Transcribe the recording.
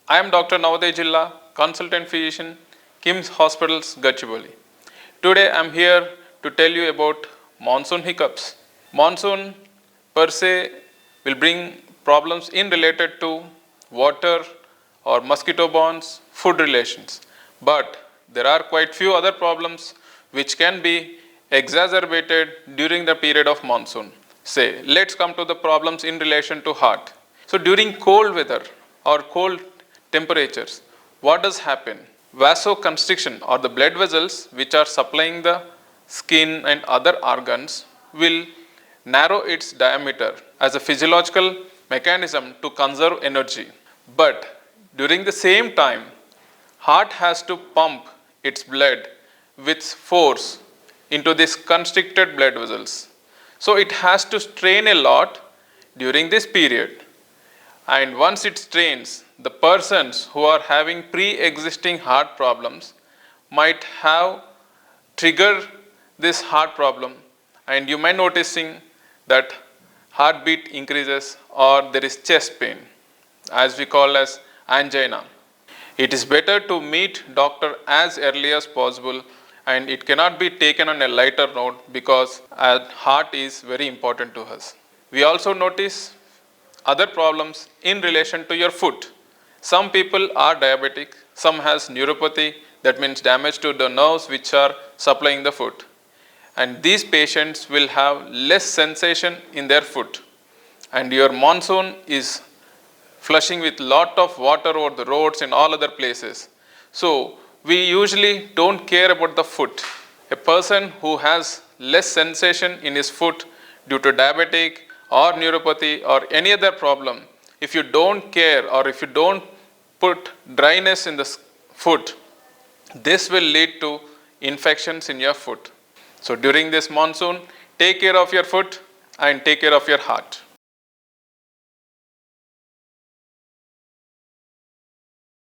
I am Dr. Navoday Gilla, consultant physician, KIMS Hospitals, Gachibowli. Today I am here to tell you about monsoon hiccups. Monsoon per se will bring problems in related to water or mosquito bornes, food relations. But there are quite few other problems which can be exacerbated during the period of monsoon. Say, let's come to the problems in relation to heart. So during cold weather or cold temperatures, what does happen? Vasoconstriction or the blood vessels which are supplying the skin and other organs will narrow its diameter as a physiological mechanism to conserve energy. But during the same time, heart has to pump its blood with force into these constricted blood vessels. So it has to strain a lot during this period. And once it strains, the persons who are having pre-existing heart problems might have triggered this heart problem, and you might noticing that heartbeat increases or there is chest pain, as we call as angina. It is better to meet doctor as early as possible, and it cannot be taken on a lighter note because our heart is very important to us. We also notice other problems in relation to your foot. Some people are diabetic, some has neuropathy, that means damage to the nerves which are supplying the foot. And these patients will have less sensation in their foot. And your monsoon is flushing with lot of water over the roads and all other places. So we usually don't care about the foot. A person who has less sensation in his foot due to diabetic or neuropathy or any other problem, if you don't care or if you don't put dryness in the foot, this will lead to infections in your foot. So during this monsoon, take care of your foot and take care of your heart.